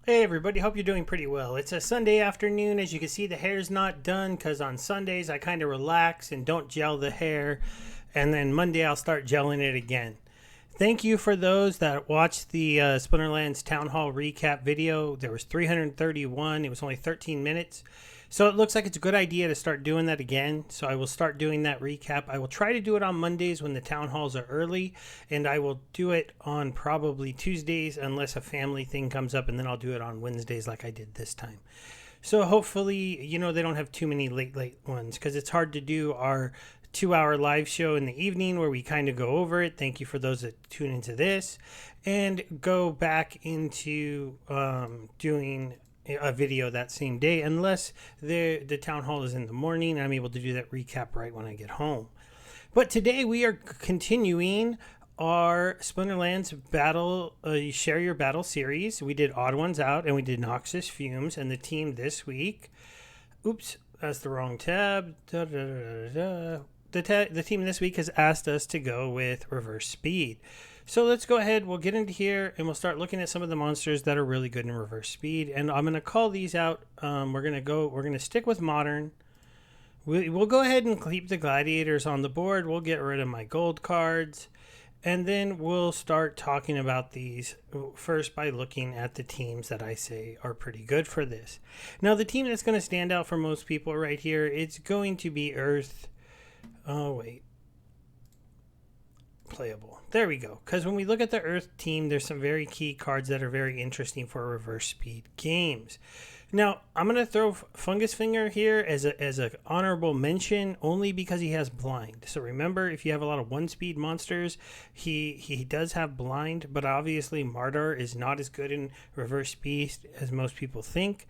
Hey everybody, hope you're doing pretty well. It's a Sunday afternoon. As you can see, the hair's not done because on Sundays I kind of relax and don't gel the hair. And then Monday I'll start gelling it again. Thank you for those that watched the Splinterlands Town Hall recap video. There was 331. It was only 13 minutes. So it looks like it's a good idea to start doing that again. So I will start doing that recap. I will try to do it on Mondays when the town halls are early, and I will do it on probably Tuesdays unless a family thing comes up, and then I'll do it on Wednesdays like I did this time. So hopefully, they don't have too many late ones because it's hard to do our 2 hour live show in the evening where we kind of go over it. Thank you for those that tune into this and go back into doing a video that same day unless the town hall is in the morning and I'm able to do that recap right when I get home. But today we are continuing our Splinterlands Battle Share Your Battle series. We did Odd Ones Out and we did Noxious Fumes, and the team this week. Oops, that's the wrong tab. The team this week has asked us to go with Reverse Speed. So let's go ahead. We'll get into here and we'll start looking at some of the monsters that are really good in Reverse Speed. And I'm going to call these out. We're going to stick with Modern. We'll go ahead and keep the gladiators on the board. We'll get rid of my gold cards. And then we'll start talking about these first by looking at the teams that I say are pretty good for this. Now, the team that's going to stand out for most people right here, it's going to be Earth. Oh, wait. Playable. There we go. Because when we look at the Earth team, there's some very key cards that are very interesting for reverse speed games. Now, I'm going to throw Fungus Finger here as a honorable mention only because he has blind. So remember, if you have a lot of one-speed monsters, he does have blind, but obviously Mardar is not as good in reverse speed as most people think.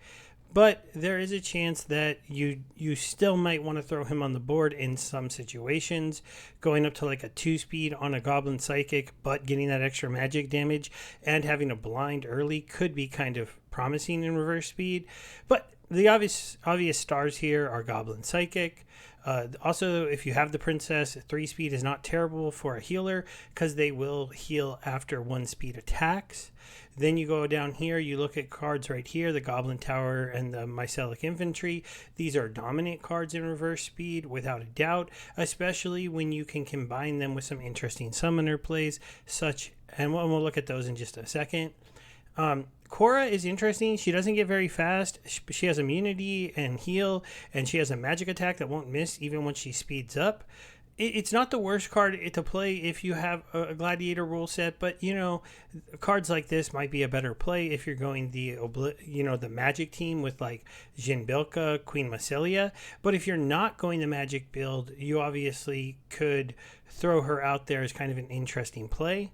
But there is a chance that you still might want to throw him on the board in some situations. Going up to like a 2-speed on a Goblin Psychic, but getting that extra magic damage and having a blind early could be kind of promising in reverse speed. But the obvious stars here are Goblin Psychic. Also, if you have the Princess, 3-speed is not terrible for a healer because they will heal after 1-speed attacks. Then you go down here, you look at cards right here, the Goblin Tower and the Mycelic Infantry. These are dominant cards in reverse speed, without a doubt, especially when you can combine them with some interesting summoner plays, and we'll look at those in just a second. Cora is interesting. She doesn't get very fast. She has immunity and heal, and she has a magic attack that won't miss even when she speeds up. It's not the worst card to play if you have a gladiator rule set, but cards like this might be a better play if you're going the magic team with like Jinbilka, Queen Massilia. But if you're not going the magic build, you obviously could throw her out there as kind of an interesting play.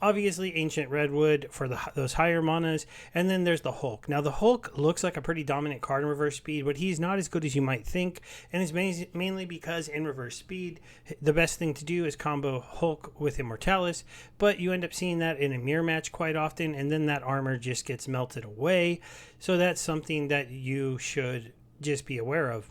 Obviously, Ancient Redwood for those higher manas. And then there's the Hulk. Now, the Hulk looks like a pretty dominant card in reverse speed, but he's not as good as you might think. And it's mainly because in reverse speed, the best thing to do is combo Hulk with Immortalis. But you end up seeing that in a mirror match quite often, and then that armor just gets melted away. So that's something that you should just be aware of.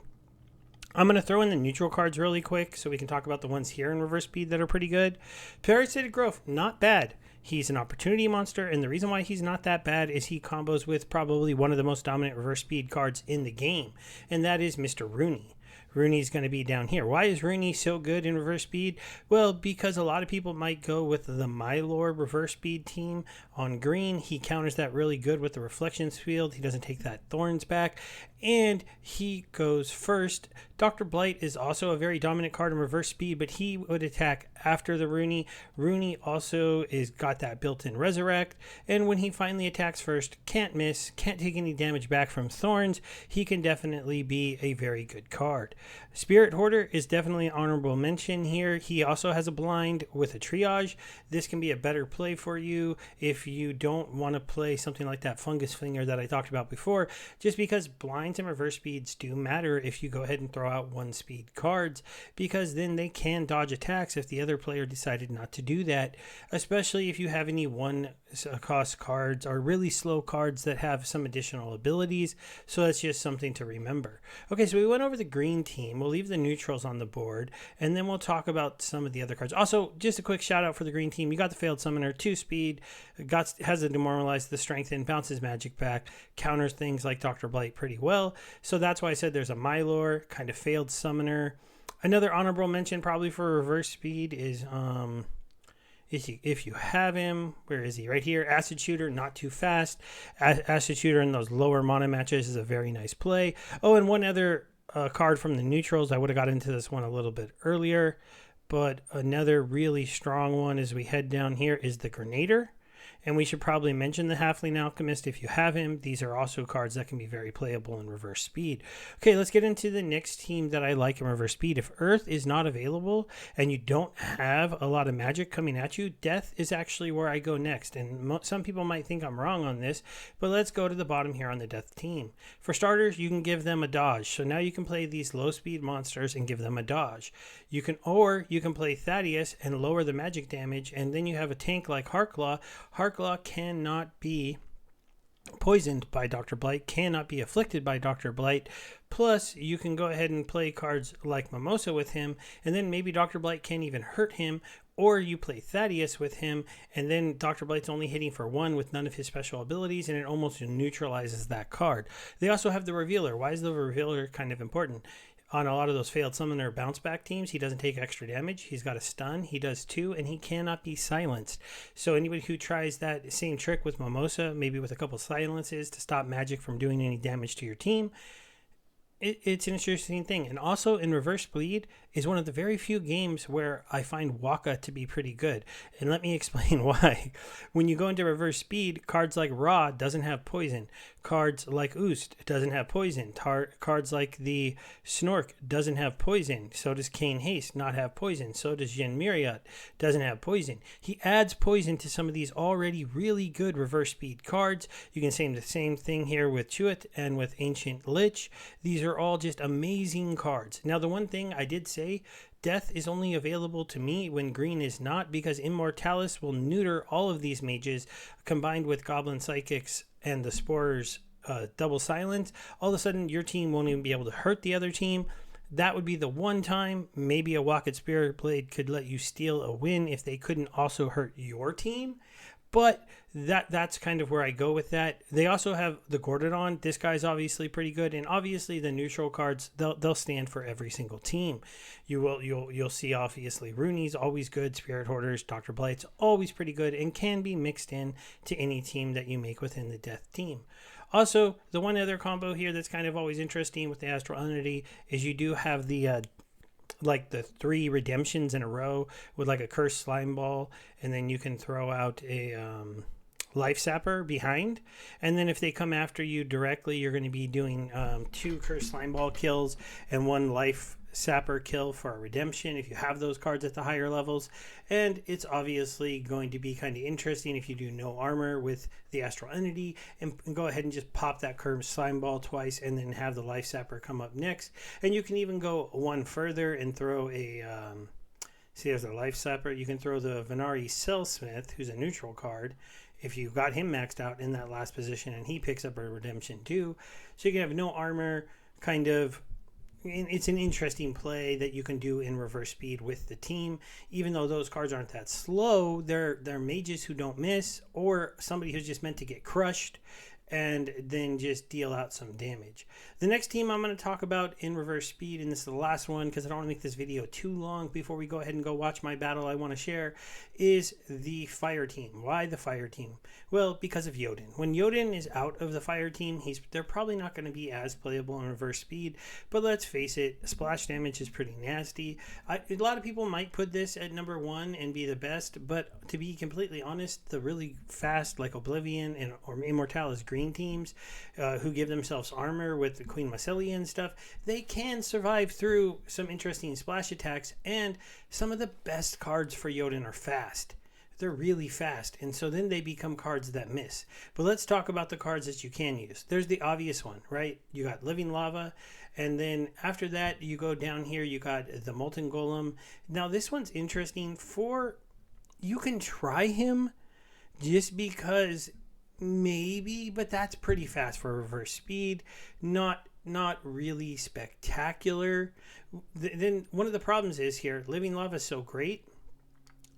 I'm going to throw in the neutral cards really quick so we can talk about the ones here in reverse speed that are pretty good. Parasitic Growth, not bad. He's an opportunity monster, and the reason why he's not that bad is he combos with probably one of the most dominant reverse speed cards in the game, and that is Mr. Rooney. Rooney's going to be down here. Why is Rooney so good in reverse speed? Well, because a lot of people might go with the Mylord reverse speed team on green. He counters that really good with the Reflections field. He doesn't take that Thorns back, and he goes first. Dr. Blight is also a very dominant card in reverse speed, but he would attack after the Rooney. Rooney also is got that built-in Resurrect, and when he finally attacks first, can't miss, can't take any damage back from Thorns. He can definitely be a very good card. Spirit Hoarder is definitely an honorable mention here. He also has a blind with a triage. This can be a better play for you if you don't want to play something like that Fungus Finger that I talked about before, just because blinds and reverse speeds do matter if you go ahead and throw out 1-speed cards, because then they can dodge attacks if the other player decided not to do that, especially if you have any 1-cost cards or really slow cards that have some additional abilities. So that's just something to remember. Okay, so we went over the green team team. We'll leave the neutrals on the board, and then we'll talk about some of the other cards. Also, just a quick shout out for the green team. You got the Failed Summoner, 2 speed, has a Demoralize, the Strengthen, bounces magic back, counters things like Dr. Blight pretty well. So that's why I said there's a Mylor, kind of Failed Summoner. Another honorable mention probably for reverse speed is if you have him, where is he? Right here. Acid Shooter, not too fast. Acid Shooter in those lower mono matches is a very nice play. Oh, and one other card from the neutrals. I would have got into this one a little bit earlier, but another really strong one as we head down here is the Grenader. And we should probably mention the Halfling Alchemist if you have him. These are also cards that can be very playable in reverse speed. Okay, let's get into the next team that I like in reverse speed. If Earth is not available and you don't have a lot of magic coming at you, Death is actually where I go next. And some people might think I'm wrong on this, but let's go to the bottom here on the Death team. For starters, you can give them a dodge. So now you can play these low speed monsters and give them a dodge. You can play Thaddeus and lower the magic damage, and then you have a tank like Heartclaw. Heartclaw cannot be poisoned by Dr. Blight, cannot be afflicted by Dr. Blight. Plus, you can go ahead and play cards like Mimosa with him, and then maybe Dr. Blight can't even hurt him, or you play Thaddeus with him, and then Dr. Blight's only hitting for 1 with none of his special abilities, and it almost neutralizes that card. They also have the Revealer. Why is the Revealer kind of important? On a lot of those Failed Summoner bounce back teams, he doesn't take extra damage. He's got a stun. He does 2, and he cannot be silenced. So anybody who tries that same trick with Mimosa, maybe with a couple silences to stop magic from doing any damage to your team, it's an interesting thing. And also in reverse bleed is one of the very few games where I find Waka to be pretty good. And let me explain why. When you go into reverse speed, cards like Ra doesn't have poison. Cards like Oost doesn't have poison. Cards like the Snork doesn't have poison. So does Kane Haste not have poison. So does Jin Myriad doesn't have poison. He adds poison to some of these already really good reverse speed cards. You can say the same thing here with Chewit and with Ancient Lich. These are all just amazing cards. Now, the one thing I did say, Death is only available to me when green is not, because Immortalis will neuter all of these mages combined with Goblin Psychics and the Sporer's double silence. All of a sudden, your team won't even be able to hurt the other team. That would be the one time maybe a Walked Spirit Blade could let you steal a win if they couldn't also hurt your team. But that's kind of where I go with that. They also have the Gordodon. This guy's obviously pretty good, and obviously the neutral cards they'll stand for every single team. You'll see obviously Rooney's always good, Spirit Hoarders, Dr. Blight's always pretty good, and can be mixed in to any team that you make within the Death team. Also, the one other combo here that's kind of always interesting with the Astral Entity is you do have the like the 3 redemptions in a row with like a Cursed Slime Ball, and then you can throw out a Life Sapper behind, and then if they come after you directly, you're going to be doing 2 Cursed Slime Ball kills and 1 Life Sapper kill for a redemption if you have those cards at the higher levels. And it's obviously going to be kind of interesting if you do no armor with the Astral Entity and go ahead and just pop that Cursed Slime Ball twice and then have the Life Sapper come up next. And you can even go one further and throw a see, there's a Life Sapper. You can throw the Venari Cellsmith, who's a neutral card, if you got him maxed out in that last position, and he picks up a redemption too. So you can have no armor, kind of. It's an interesting play that you can do in reverse speed with the team. Even though those cards aren't that slow, they're mages who don't miss, or somebody who's just meant to get crushed and then just deal out some damage. The next team I'm going to talk about in reverse speed, and this is the last one because I don't want to make this video too long before we go ahead and go watch my battle I want to share, is the Fire team. Why the Fire team? Well, because of Jotun. When Jotun is out of the Fire team, they're probably not going to be as playable in reverse speed, but let's face it, splash damage is pretty nasty. A lot of people might put this at number 1 and be the best, but to be completely honest, the really fast like Oblivion or Immortalis green teams who give themselves armor with the Queen Macelia and stuff, they can survive through some interesting splash attacks, and some of the best cards for Jotun are fast. They're really fast, and so then they become cards that miss. But let's talk about the cards that you can use. There's the obvious one, right? You got Living Lava, and then after that, you go down here, you got the Molten Golem. Now, this one's interesting you can try him just because maybe, but that's pretty fast for reverse speed. Not not really spectacular. Then one of the problems is here, Living Lava is so great.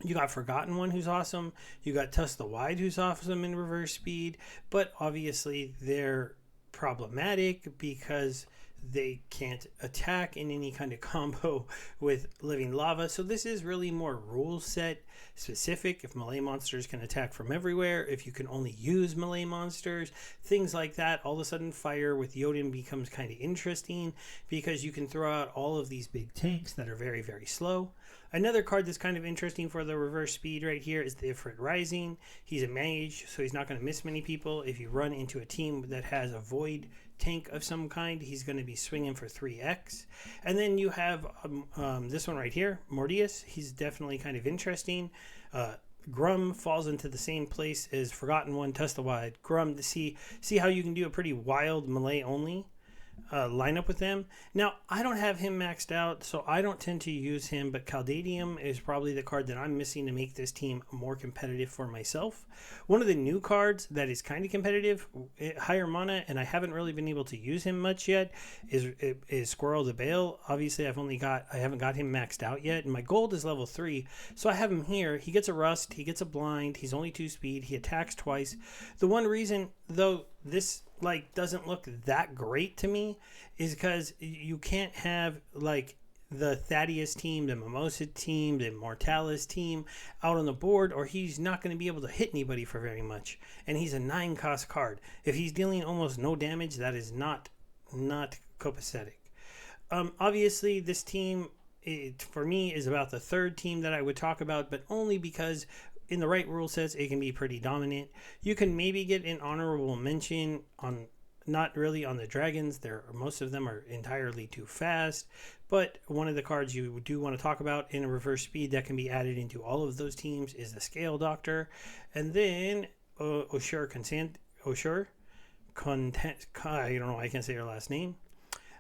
You got Forgotten One, who's awesome. You got Tusk the Wide, who's awesome in reverse speed. But obviously, they're problematic because they can't attack in any kind of combo with Living Lava. So this is really more rule set specific. If melee monsters can attack from everywhere, if you can only use melee monsters, things like that, all of a sudden fire with Jotun becomes kind of interesting because you can throw out all of these big tanks that are very, very slow. Another card that's kind of interesting for the reverse speed right here is the Ifrit Rising. He's a mage, so he's not going to miss many people. If you run into a team that has a void tank of some kind, he's going to be swinging for 3x. And then you have this one right here, Mordius. He's definitely kind of interesting. Grum falls into the same place as Forgotten One, Tusk the Wide. Grum, to see how you can do a pretty wild melee only lineup with them. Now, I don't have him maxed out, so I don't tend to use him, but Caldadium is probably the card that I'm missing to make this team more competitive for myself. One of the new cards that is kind of competitive, higher mana, and I haven't really been able to use him much yet, is Squirrel the Bale. Obviously, I haven't got him maxed out yet, and my gold is level 3, so I have him here. He gets a Rust, he gets a Blind, he's only 2 speed, he attacks twice. The one reason, though, this doesn't look that great to me is because you can't have the Thaddeus team, the Mimosa team, the Mortalis team out on the board, or he's not going to be able to hit anybody for very much. And he's a 9-cost card. If he's dealing almost no damage, that is not copacetic. Obviously, this team, for me, is about the third team that I would talk about, but only because in the right rule sets, it can be pretty dominant. You can maybe get an honorable mention on, not really on the dragons. Most of them are entirely too fast. But one of the cards you do want to talk about in a reverse speed that can be added into all of those teams is the Scale Doctor. And then Oshur, I don't know, I can't say her last name.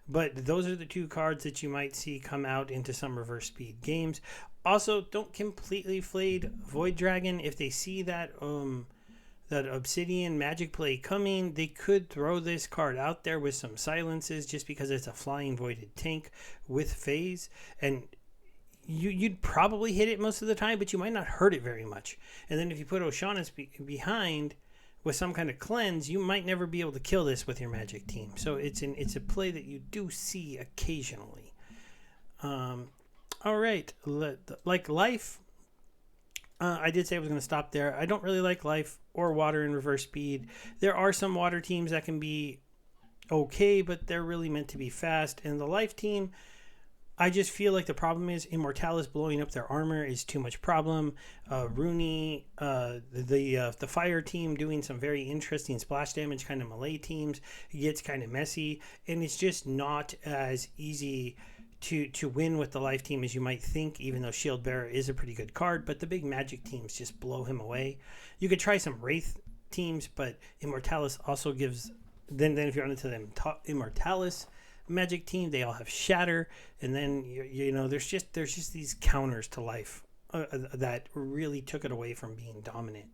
But those are the two cards that you might see come out into some reverse speed games. Also, don't completely flayed Void Dragon. If they see that Obsidian Magic play coming, they could throw this card out there with some silences just because it's a flying voided tank with phase. And you'd probably hit it most of the time, but you might not hurt it very much. And then if you put Oshana's behind with some kind of cleanse, you might never be able to kill this with your magic team. So it's a play that you do see occasionally. All right, like life. I did say I was going to stop there. I don't really like life or water in reverse speed. There are some water teams that can be okay, but they're really meant to be fast. And the life team, I just feel like the problem is Immortalis blowing up their armor is too much problem. Rooney, the fire team doing some very interesting splash damage kind of melee teams. It gets kind of messy, and it's just not as easy to win with the life team as you might think, even though Shield Bearer is a pretty good card, but the big magic teams just blow him away. You could try some Wraith teams, but Immortalis also gives, then if you're onto the Immortalis magic team, they all have Shatter, and then you know there's just these counters to life that really took it away from being dominant.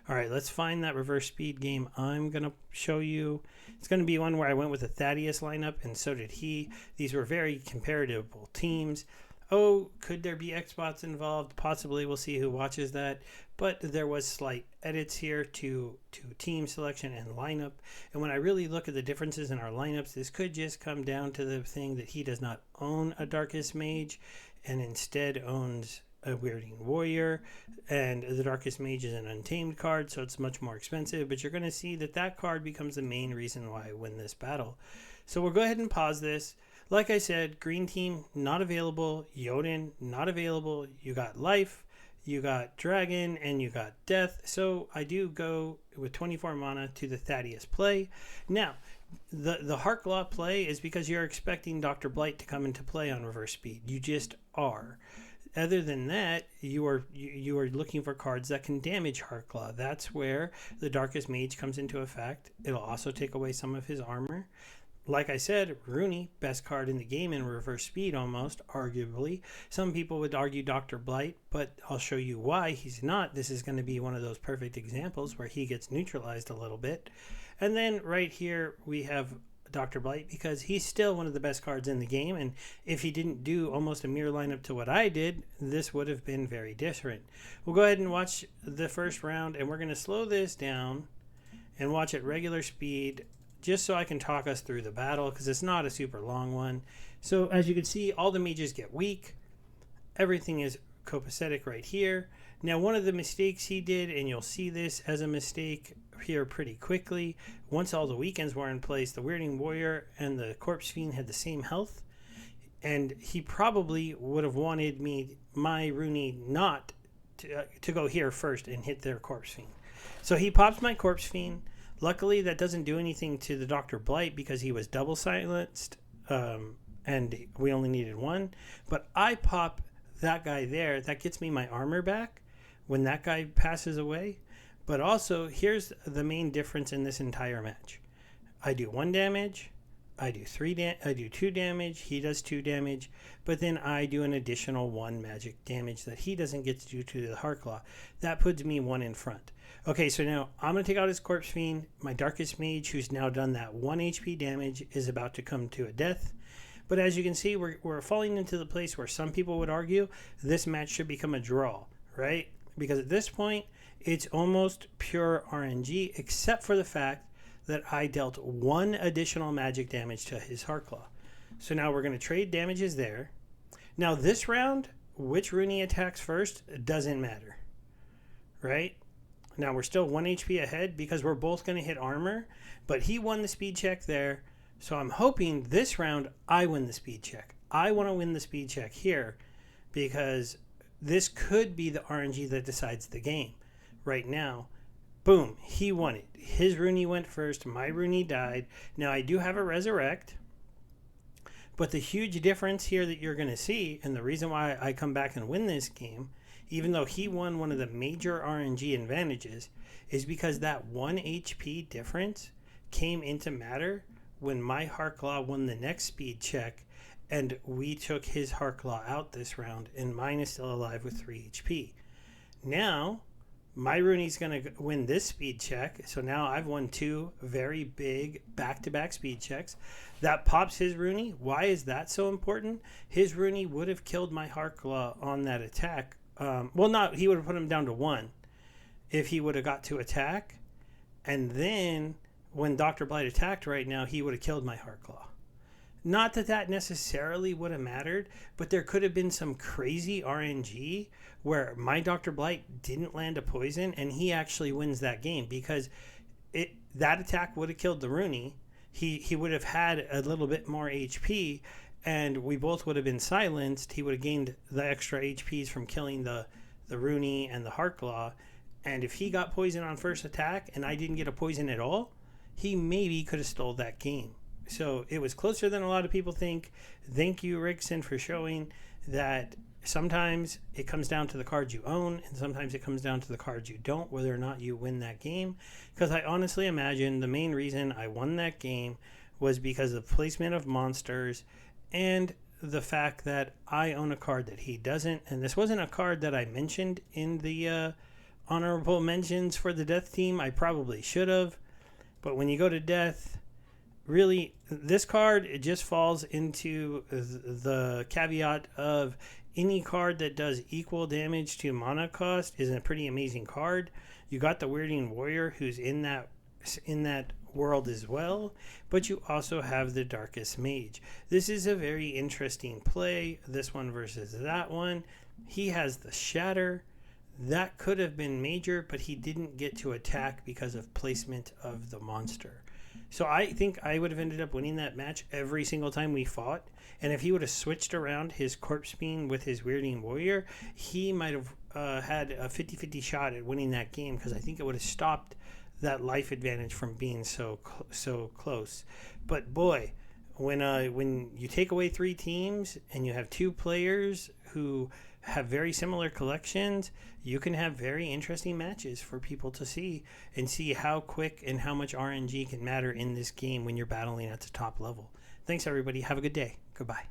All right, let's find that reverse speed game I'm going to show you. It's going to be one where I went with a Thaddeus lineup, and so did he. These were very comparable teams. Oh, could there be X-Bots involved? Possibly. We'll see who watches that. But there was slight edits here to team selection and lineup. And when I really look at the differences in our lineups, this could just come down to the thing that he does not own a Darkest Mage and instead owns a Weirding Warrior, and the Darkest Mage is an Untamed card, so it's much more expensive, but you're going to see that card becomes the main reason why I win this battle. So we'll go ahead and pause this. Like I said, green team not available, Jotun not available, you got life, you got dragon, and you got death, so I do go with 24 mana to the Thaddeus play. Now, the Heartclaw play is because you're expecting Dr. Blight to come into play on reverse speed. You just are. Other than that, you are looking for cards that can damage Heartclaw. That's where the Darkest Mage comes into effect. It'll also take away some of his armor. Like I said, Rooney, best card in the game in reverse speed almost, arguably. Some people would argue Dr. Blight, but I'll show you why he's not. This is going to be one of those perfect examples where he gets neutralized a little bit. And then right here we have Dr. Blight because he's still one of the best cards in the game. And if he didn't do almost a mirror lineup to what I did, this would have been very different. We'll go ahead and watch the first round, and we're going to slow this down and watch at regular speed just so I can talk us through the battle because it's not a super long one. So as you can see, all the mages get weak. Everything is copacetic right here. Now, one of the mistakes he did, and you'll see this as a mistake here pretty quickly, once all the weekends were in place, the Weirding Warrior and the Corpse Fiend had the same health, and he probably would have wanted my Rooney not to go here first and hit their Corpse Fiend. So he pops my Corpse Fiend. Luckily, that doesn't do anything to the Dr. Blight because he was double silenced, and we only needed one. But I pop that guy there. That gets me my armor back when that guy passes away. But also, here's the main difference in this entire match. I do 1 damage. I do 2 damage. He does 2 damage. But then I do an additional 1 magic damage that he doesn't get to do to the Heartclaw. That puts me 1 in front. Okay, so now I'm going to take out his Corpse Fiend. My Darkest Mage, who's now done that 1 HP damage, is about to come to a death. But as you can see, we're falling into the place where some people would argue this match should become a draw, right? Because at this point, it's almost pure RNG, except for the fact that I dealt 1 additional magic damage to his Heartclaw. So now we're going to trade damages there. Now this round, which Rooney attacks first doesn't matter, right? Now we're still 1 HP ahead because we're both going to hit armor, but he won the speed check there. So I'm hoping this round I win the speed check. I want to win the speed check here because this could be the RNG that decides the game. Right now, boom, he won it. His Rooney went first. My Rooney died. Now I do have a resurrect, but the huge difference here that you're going to see, and the reason why I come back and win this game, even though he won one of the major RNG advantages, is because that 1 HP difference came into matter when my Heartclaw won the next speed check and we took his Heartclaw out this round and mine is still alive with 3 HP. Now, my Rooney's going to win this speed check, so now I've won 2 very big back-to-back speed checks. That pops his Rooney. Why is that so important? His Rooney would have killed my Heartclaw on that attack. He would have put him down to 1 if he would have got to attack, and then when Dr. Blight attacked right now, he would have killed my Heartclaw. Not that that necessarily would have mattered, but there could have been some crazy RNG where my Dr. Blight didn't land a poison and he actually wins that game because that attack would have killed the Rooney. He would have had a little bit more HP and we both would have been silenced. He would have gained the extra HPs from killing the Rooney and the Heartclaw. And if he got poison on first attack and I didn't get a poison at all, he maybe could have stole that game. So it was closer than a lot of people think. Thank you, Rickson, for showing that sometimes it comes down to the cards you own and sometimes it comes down to the cards you don't, whether or not you win that game. Because I honestly imagine the main reason I won that game was because of placement of monsters and the fact that I own a card that he doesn't. And this wasn't a card that I mentioned in the honorable mentions for the death team. I probably should have. But when you go to death, really, this card, it just falls into the caveat of any card that does equal damage to mana cost is a pretty amazing card. You got the Weirding Warrior who's in that world as well, but you also have the Darkest Mage. This is a very interesting play, this one versus that one. He has the Shatter. That could have been major, but he didn't get to attack because of placement of the monster. So I think I would have ended up winning that match every single time we fought. And if he would have switched around his Corpse Fiend with his Weirding Warrior, he might have had a 50-50 shot at winning that game because I think it would have stopped that life advantage from being so close. But boy, when you take away 3 teams and you have 2 players who have very similar collections, you can have very interesting matches for people to see and see how quick and how much RNG can matter in this game when you're battling at the top level. Thanks, everybody. Have a good day. Goodbye.